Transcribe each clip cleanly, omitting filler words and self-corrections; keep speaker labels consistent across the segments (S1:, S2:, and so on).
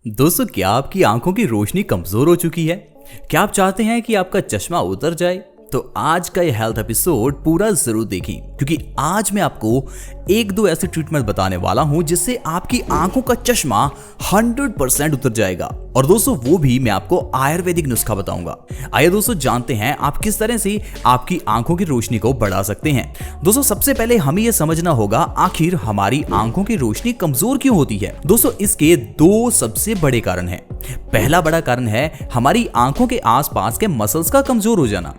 S1: दोस्तों, क्या आपकी आंखों की रोशनी कमजोर हो चुकी है? क्या आप चाहते हैं कि आपका चश्मा उतर जाए? तो आज का ये हेल्थ एपिसोड पूरा जरूर देखें, क्योंकि आज मैं आपको एक दो ऐसे ट्रीटमेंट बताने वाला हूं जिससे आपकी आंखों का चश्मा 100% उतर जाएगा। और दोस्तों, वो भी मैं आपको आयुर्वेदिक नुस्खा बताऊंगा। आइए दोस्तों, जानते हैं आप किस तरह से आपकी आंखों की रोशनी को बढ़ा सकते हैं। दोस्तों, सबसे पहले हमें यह समझना होगा आखिर हमारी आंखों की रोशनी कमजोर क्यों होती है। दोस्तों, इसके दो सबसे बड़े कारण हैं। पहला बड़ा कारण है हमारी आंखों के आसपास के मसल्स का कमजोर हो जाना।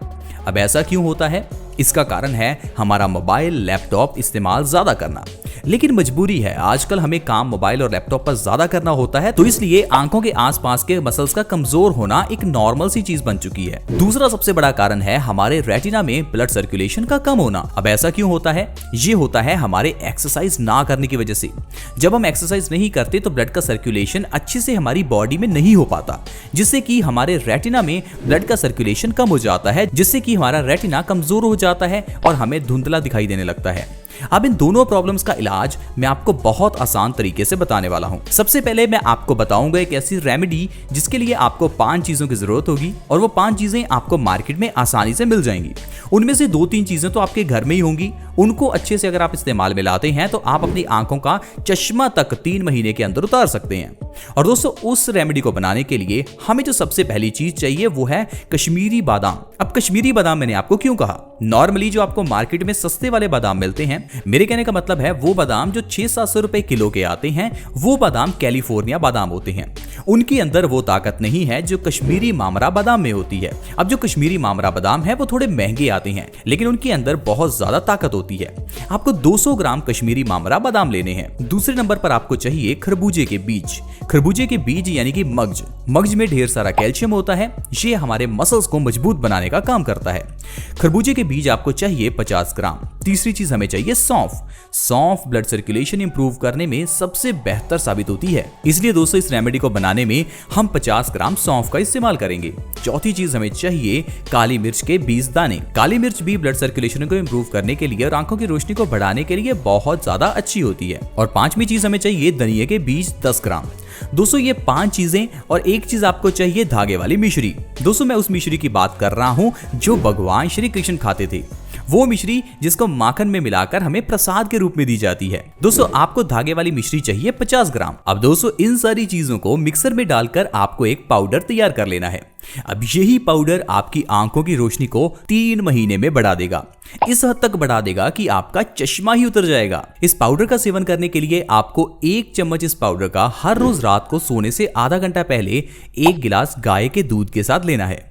S1: अब ऐसा क्यों होता है? इसका कारण है हमारा मोबाइल लैपटॉप इस्तेमाल ज्यादा करना। लेकिन मजबूरी है, आजकल हमें काम मोबाइल और लैपटॉप पर ज्यादा करना होता है, तो इसलिए आंखों के आसपास के मसल्स का कमजोर होना एक नॉर्मल सी चीज बन चुकी है। दूसरा सबसे बड़ा कारण है हमारे रेटिना में ब्लड सर्कुलेशन का कम होना। अब ऐसा क्यों होता है? ये होता है हमारे एक्सरसाइज ना करने की वजह से। जब हम एक्सरसाइज नहीं करते तो ब्लड का सर्कुलेशन अच्छे से हमारी बॉडी में नहीं हो पाता, जिससे कि हमारे रेटिना में ब्लड का सर्कुलेशन कम हो जाता है, जिससे कि हमारा रेटिना कमजोर हो जाता है और हमें धुंधला दिखाई देने लगता है। अब इन दोनों प्रॉब्लम्स का इलाज मैं आपको बहुत आसान तरीके से बताने वाला हूं। सबसे पहले मैं आपको बताऊंगा एक ऐसी रेमेडी जिसके लिए आपको 5 चीजों की जरूरत होगी, और वो 5 चीजें आपको मार्केट में आसानी से मिल जाएंगी। उनमें से 2-3 चीजें तो आपके घर में ही होंगी। उनको अच्छे से अगर आप इस्तेमाल में लाते हैं तो आप अपनी आंखों का चश्मा तक 3 महीने के अंदर उतार सकते हैं। और दोस्तों, उस रेमेडी को बनाने के लिए हमें जो सबसे पहली चीज चाहिए वो है कश्मीरी बादाम। अब कश्मीरी बादाम मैंने आपको क्यों कहा? नॉर्मली जो आपको मार्केट में सस्ते वाले बादाम मिलते हैं, मेरे कहने का मतलब है वो बादाम जो 600-700 रुपए किलो के आते हैं, वो बादाम कैलिफोर्निया बादाम होते हैं। उनके अंदर वो ताकत नहीं है जो कश्मीरी मामरा बादाम में होती है। अब जो कश्मीरी मामरा बादाम है वो थोड़े महंगे आते हैं, लेकिन उनके अंदर बहुत ज्यादा ताकत होती है। आपको 200 ग्राम कश्मीरी मामरा बादाम लेने हैं। दूसरे नंबर पर आपको चाहिए खरबूजे के बीज। खरबूजे के बीज यानी कि मग्ज में ढेर सारा कैल्शियम होता है। ये हमारे मसल्स को मजबूत बनाने का काम करता है। खरबूजे के बीज आपको चाहिए 50 ग्राम। तीसरी चीज हमें चाहिए सौंफ ब्लड सर्कुलेशन इंप्रूव करने में सबसे बेहतर साबित होती है, इसलिए दोस्तों इस रेमेडी को बनाने में हम 50 ग्राम सौंफ का इस्तेमाल करेंगे। चौथी चीज हमें चाहिए काली मिर्च के 20 दाने। काली मिर्च भी ब्लड सर्कुलेशन को इंप्रूव करने के लिए और आंखों की रोशनी को बढ़ाने के लिए बहुत ज्यादा अच्छी होती है। और 5वीं चीज हमें चाहिए धनिया के बीज 10 ग्राम। दोस्तों, ये 5 चीजें, और एक चीज आपको चाहिए धागे वाली मिश्री। दोस्तों, मैं उस मिश्री की बात कर रहा हूं जो भगवान श्री कृष्ण खाते थे, वो मिश्री जिसको माखन में मिलाकर हमें प्रसाद के रूप में दी जाती है। दोस्तों, आपको धागे वाली मिश्री चाहिए 50 ग्राम। अब दोस्तों, इन सारी चीजों को मिक्सर में डालकर आपको एक पाउडर तैयार कर लेना है। अब यही पाउडर आपकी आंखों की रोशनी को 3 महीने में बढ़ा देगा। इस हद तक बढ़ा देगा कि आपका चश्मा ही उतर जाएगा। इस पाउडर का सेवन करने के लिए आपको 1 चम्मच इस पाउडर का हर रोज रात को सोने से आधा घंटा पहले 1 गिलास गाय के दूध के साथ लेना है।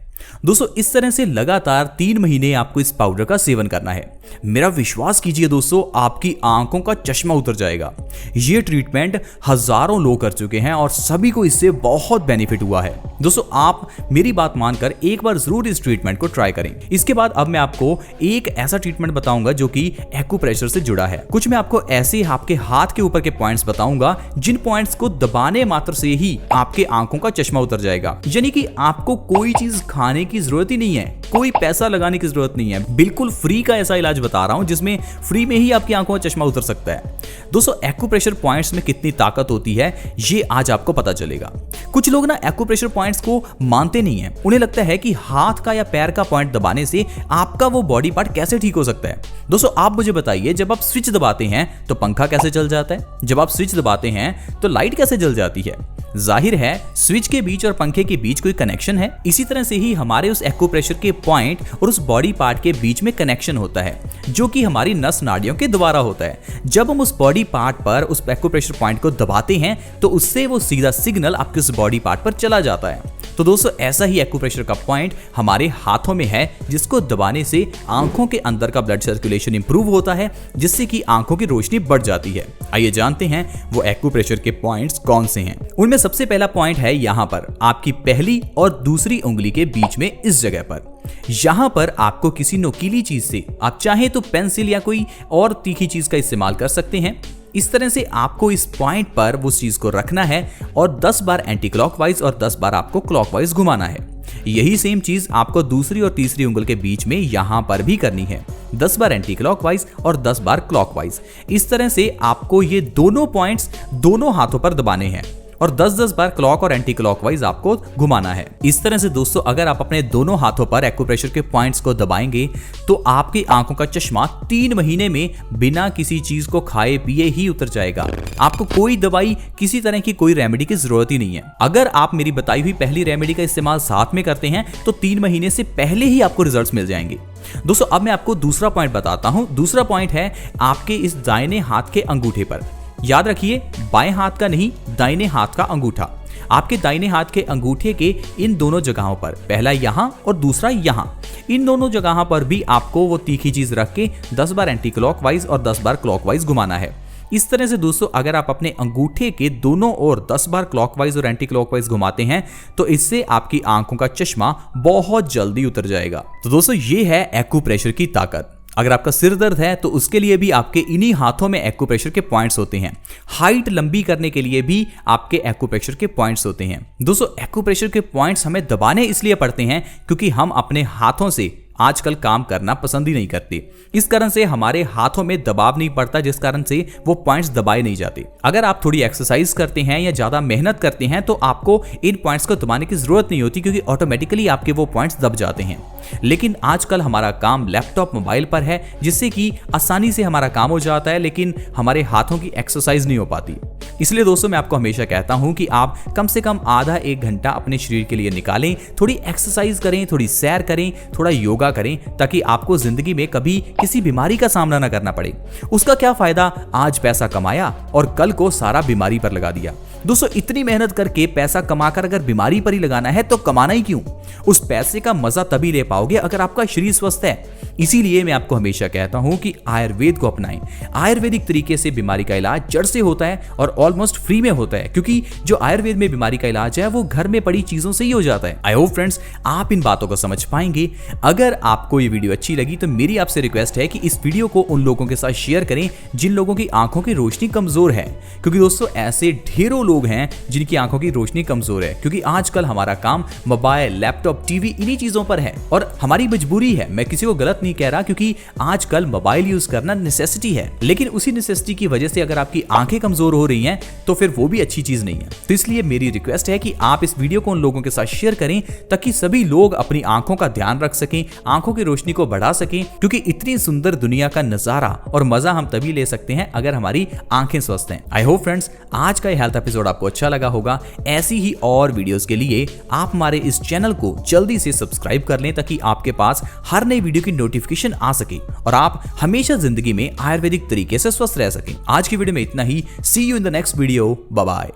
S1: दोस्तों, इस तरह से लगातार 3 महीने आपको इस पाउडर का सेवन करना है। मेरा विश्वास कीजिए दोस्तों, आपकी आंखों का चश्मा उतर जाएगा। ये ट्रीटमेंट हजारों लोग कर चुके हैं और सभी को इससे बहुत बेनिफिट हुआ है। दोस्तों, आप मेरी बात मानकर एक बार जरूर इस ट्रीटमेंट को ट्राई करें। इसके बाद अब मैं आपको एक ऐसा ट्रीटमेंट बताऊंगा जो कि एक्यूप्रेशर से जुड़ा है। कुछ मैं आपको ऐसे आपके हाथ के ऊपर के पॉइंट्स बताऊंगा जिन पॉइंट्स को दबाने मात्र से ही आपके आंखों का चश्मा उतर जाएगा। यानी कि आपको कोई चीज खाने की जरूरत ही नहीं है, कोई पैसा लगाने की जरूरत नहीं है। बिल्कुल फ्री का ऐसा इलाज बता रहा हूं जिसमें फ्री में ही आपकी आंखों का चश्मा उतर सकता है। दोस्तों, एक्यूप्रेशर पॉइंट्स में कितनी ताकत होती है ये आज आपको पता चलेगा। कुछ लोग ना एक्यूप्रेशर पॉइंट्स को मानते नहीं है। उन्हें लगता है कि हाथ का या पैर का पॉइंट दबाने से आपका वो बॉडी पार्ट कैसे ठीक हो सकता है। दोस्तों, आप मुझे बताइए, जब आप स्विच दबाते हैं तो पंखा कैसे चल जाता है? जब आप स्विच दबाते हैं तो लाइट कैसे जल जाती है? जाहिर है स्विच के बीच और पंखे के बीच कोई कनेक्शन है। इसी तरह से ही हमारे उस एक्यूप्रेशर के पॉइंट और उस बॉडी पार्ट के बीच में कनेक्शन होता है, जो कि हमारी नस नाड़ियों के द्वारा होता है। जब हम उस बॉडी पार्ट पर उस एक्यूप्रेशर पॉइंट को दबाते हैं तो उससे वो सीधा सिग्नल आपके उस बॉडी पार्ट पर चला जाता है। तो दोस्तों, ऐसा ही एक्यूप्रेशर का पॉइंट हमारे हाथों में है, जिसको दबाने से आंखों के अंदर का ब्लड सर्कुलेशन इंप्रूव होता है, जिससे कि आंखों की रोशनी बढ़ जाती है। आइए जानते हैं वो एक्यूप्रेशर के पॉइंट्स कौन से हैं। उनमें सबसे पहला पॉइंट है यहाँ पर, आपकी पहली और दूसरी उंगली के बीच में इस जगह पर। यहाँ पर आपको किसी नुकीली चीज से, आप चाहे तो पेंसिल या कोई और तीखी चीज का इस्तेमाल कर सकते हैं। इस तरह से आपको इस पॉइंट पर उस चीज को रखना है और 10 बार एंटी क्लॉकवाइज और 10 बार आपको क्लॉकवाइज घुमाना है। यही सेम चीज आपको दूसरी और तीसरी उंगल के बीच में यहां पर भी करनी है। 10 बार एंटी क्लॉकवाइज और 10 बार क्लॉकवाइज। इस तरह से आपको ये दोनों पॉइंट्स दोनों हाथों पर दबाने हैं और 10-10 बार क्लॉक और एंटी क्लॉकवाइज आपको घुमाना है। इस तरह से दोस्तों अगर आप अपने दोनों हाथों पर एक्यूप्रेशर के पॉइंट्स को दबाएंगे तो आपकी आंखों का चश्मा 3 महीने में बिना किसी चीज को खाए पिए ही उतर जाएगा। आपको कोई दवाई, किसी तरह की कोई रेमेडी की जरूरत ही नहीं है। अगर आप मेरी बताई हुई पहली रेमेडी का इस्तेमाल साथ में करते हैं तो 3 महीने से पहले ही आपको रिजल्ट्स मिल जाएंगे। दोस्तों अब मैं आपको दूसरा पॉइंट बताता हूं। दूसरा पॉइंट है आपके इस दाहिने हाथ के अंगूठे पर। याद रखिए, बाएं हाथ का नहीं, दाहिने हाथ का अंगूठा। आपके दाहिने हाथ के अंगूठे के इन दोनों जगहों पर, पहला यहां और दूसरा यहां, इन दोनों जगहों पर भी आपको वो तीखी चीज रख के 10 बार एंटी क्लॉकवाइज और 10 बार क्लॉकवाइज घुमाना है। इस तरह से दोस्तों अगर आप अपने अंगूठे के दोनों ओर 10 बार क्लॉकवाइज और एंटी क्लॉकवाइज घुमाते हैं तो इससे आपकी आंखों का चश्मा बहुत जल्दी उतर जाएगा। तो दोस्तों ये है एक्यूप्रेशर की ताकत। अगर आपका सिर दर्द है तो उसके लिए भी आपके इन्हीं हाथों में एक्यूप्रेशर के पॉइंट्स होते हैं। हाइट लंबी करने के लिए भी आपके एक्यूप्रेशर के पॉइंट्स होते हैं। दोस्तों एक्यूप्रेशर के पॉइंट्स हमें दबाने इसलिए पड़ते हैं क्योंकि हम अपने हाथों से आजकल काम करना पसंद ही नहीं करते। इस कारण से हमारे हाथों में दबाव नहीं पड़ता, जिस कारण से वो पॉइंट्स दबाए नहीं जाते। अगर आप थोड़ी एक्सरसाइज करते हैं या ज्यादा मेहनत करते हैं तो आपको इन पॉइंट्स को दबाने की जरूरत नहीं होती क्योंकि ऑटोमेटिकली आपके वो पॉइंट्स दब जाते हैं। लेकिन आजकल हमारा काम लैपटॉप, मोबाइल पर है, जिससे कि आसानी से हमारा काम हो जाता है लेकिन हमारे हाथों की एक्सरसाइज नहीं हो पाती। इसलिए दोस्तों मैं आपको हमेशा कहता हूं कि आप कम से कम आधा 1 घंटा अपने शरीर के लिए निकालें, थोड़ी एक्सरसाइज करें, थोड़ी सैर करें, थोड़ा योगा करें, ताकि आपको जिंदगी में कभी किसी बीमारी का सामना ना करना पड़े। उसका क्या फायदा, आज पैसा कमाया और कल को सारा बीमारी पर लगा दिया। दोस्तों इतनी मेहनत करके पैसा कमाकर अगर बीमारी पर ही लगाना है तो कमाना ही क्यों। उस पैसे का मजा तभी ले पाओगे अगर आपका शरीर स्वस्थ है। इसीलिए मैं आपको हमेशा कहता हूं कि आयुर्वेद को अपनाएं। आयुर्वेदिक तरीके से बीमारी का इलाज जड़ से होता है और ऑलमोस्ट फ्री में होता है, क्योंकि जो आयुर्वेद में बीमारी का इलाज है वो घर में पड़ी चीजों से ही हो जाता है। आई होप फ्रेंड्स आप इन बातों को समझ पाएंगे। अगर आपको ये वीडियो अच्छी लगी तो मेरी आपसे रिक्वेस्ट है कि इस वीडियो को उन लोगों के साथ शेयर करें जिन लोगों की आंखों की रोशनी कमजोर है, क्योंकि दोस्तों ऐसे ढेरों लोग हैं जिनकी आंखों की रोशनी कमजोर है। क्योंकि आजकल हमारा काम मोबाइल, लैपटॉप, टीवी इन्हीं चीजों पर है और हमारी मजबूरी है। मैं किसी को गलत नहीं कह रहा, क्योंकि आजकल मोबाइल यूज करना नेसेसिटी है, लेकिन उसी नेसेसिटी की वजह से अगर आपकी आंखें कमजोर हो रही हैं तो फिर वो भी अच्छी चीज नहीं है। तो इसलिए मेरी रिक्वेस्ट है कि आप इस वीडियो को उन लोगों के साथ शेयर करें ताकि सभी लोग अपनी आंखों का ध्यान रख सकें, आंखों की रोशनी को बढ़ा सकें, क्योंकि इतनी सुंदर दुनिया का नजारा और मजा हम तभी ले सकते हैं अगर हमारी आंखें स्वस्थ हैं। आई होप फ्रेंड्स आज का हेल्थ एपिसोड आपको अच्छा लगा होगा। ऐसी ही और वीडियोस के लिए आप हमारे इस चैनल को जल्दी से सब्सक्राइब कर लें ताकि आपके पास हर नई वीडियो की नोटिफिकेशन आ सके और आप हमेशा जिंदगी में आयुर्वेदिक तरीके से स्वस्थ रह सकें। आज की वीडियो में इतना ही। See you in the next video. Bye bye.